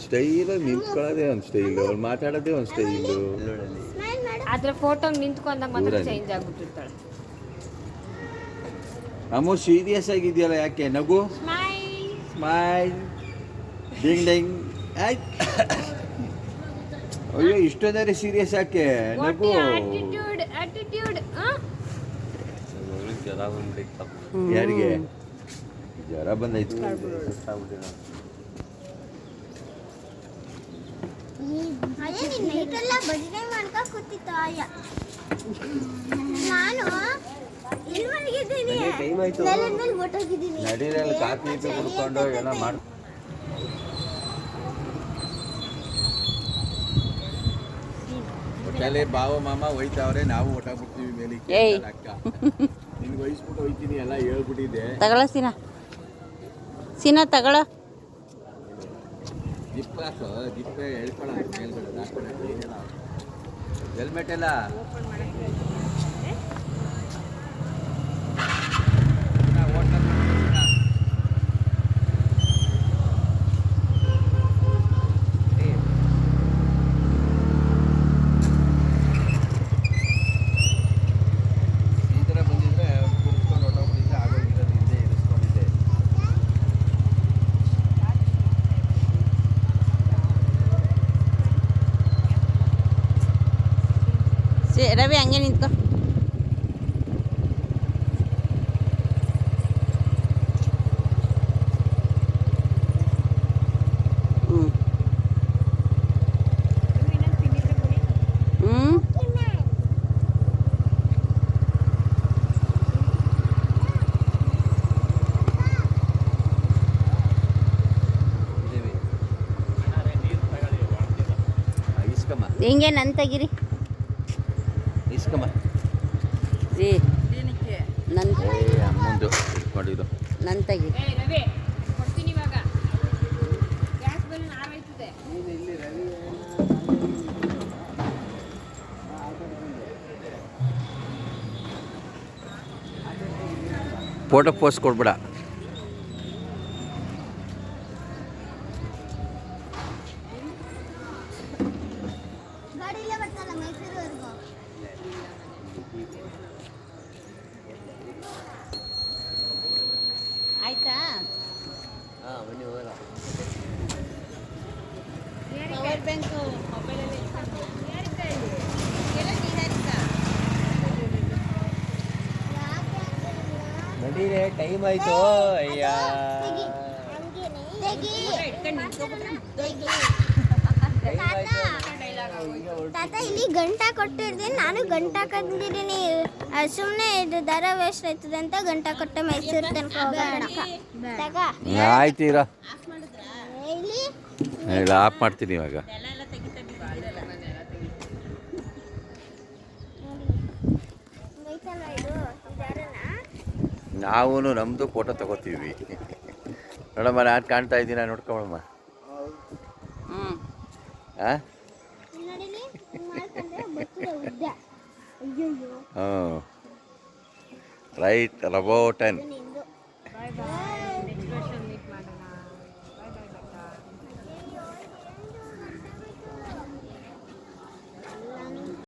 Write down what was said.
Style ನಿಂತ್ಕೊಳ್ಳೋದೇ ಒಂದು style, ಅವ್ರು ಮಾತಾಡೋದೇ ಒಂದು ಸ್ಟೈಲು. ಆದ್ರೆ ಫೋಟೋ ನಿಂತ್ಕೊಂಡಾಗ ಮಾತ್ರ ಚೇಂಜ್ ಆಗ್ಬಿಟ್ಟಿರ್ತಾಳೆ. ಅಮ್ಮ ಸೀರಿಯಸ್ ಆಗಿದೆಯಲ್ಲ, ಯಾಕೆ ನಗು? Smile ding ding. ಅಯ್ಯೋ ಇಷ್ಟೊಂದರೆ ಸೀರಿಯಸ್ ಯಾಕೆ ನಗು? ಆಟಿಟ್ಯೂಡ್ ಯಾರಿಗೆ ಜ್ವರ ಬಂದೈತು? ನಡೀರಲ್ಲಿ ಕಾಫಿ ಕುಡ್ಕೊಂಡು ಏನೋ ಮಾಡಿ ಒಟ್ಟಲ್ಲಿ ಬಾವ ಮಾಮ ಹೋಯ್ತಾವ್ರೆ, ನಾವು ಹೊಟ್ಟಾಗ್ಬಿಡ್ತೀವಿ ಮೇಲಿಕ್ಕೆ. ಅಕ್ಕ ನಿನ್ಗೆ ವಹಿಸ್ಬಿಟ್ಟು ಹೋಯ್ತೀನಿ, ಎಲ್ಲ ಹೇಳ್ಬಿಟ್ಟಿದ್ದೆ. ತಗೊಳ ಸೀನಾ ತಗೊಳ. ಜಿಪ್ ಹಾಕು, ಜಿಪ್ಪೆ ಹೇಳ್ಕೊಳ ಮೇಲ್ಗಡೆ ಹಾಕೊಳ್ಳ. ಹೆಲ್ಮೆಟ್ ಎಲ್ಲ ರವಿ ಹಂಗೆ ನಿಂತ್ಕೊ. ಹಿಂಗೆ ನನ್ ತೆಗಿರಿ ಇಸ್ಕಮ್ಮ. ಅಮ್ಮಂದು ಇಟ್ಕೊಂಡಿದ್ದು ನನ್ ತೆಗಿ. ಫೋಟೋ ಪೋಸ್ಟ್ ಕೊಡ್ಬೇಡ. ಆಯ್ತಾ? ಪವರ್ ಬ್ಯಾಂಕ್ ಮೊಬೈಲಲ್ಲಿ ನಡೀರೆ, ಟೈಮ್ ಆಯ್ತು. ಅಯ್ಯ ತಾತ ಇಲ್ಲಿ ಗಂಟ ಕೊಟ್ಟಿರ್ತೀನಿ, ನಾನು ಗಂಟ ಕಂದಿದ್ದೀನಿ. ಸುಮ್ಮನೆ ಇದು ದರ ವೇಸ್ಟ್ ಆಯ್ತದೆ ಅಂತ ಗಂಟ ಕೊಟ್ಟೆ ಮೈಸೂರು ತನಕ ಹೋಗೋಣ. ಆಯ್ತು ಇರ, ಇಲ್ಲ ಆಫ್ ಮಾಡ್ತೀನಿ ಇವಾಗ. ನಾವು ನಮ್ಮದು ಫೋಟೋ ತಗೋತೀವಿ. ನೋಡಮ್ಮ, ನಾನು ಕಾಣ್ತಾ ಇದ್ದೀನ, ನೋಡ್ಕೊಳಮ್ಮ. Write about 10.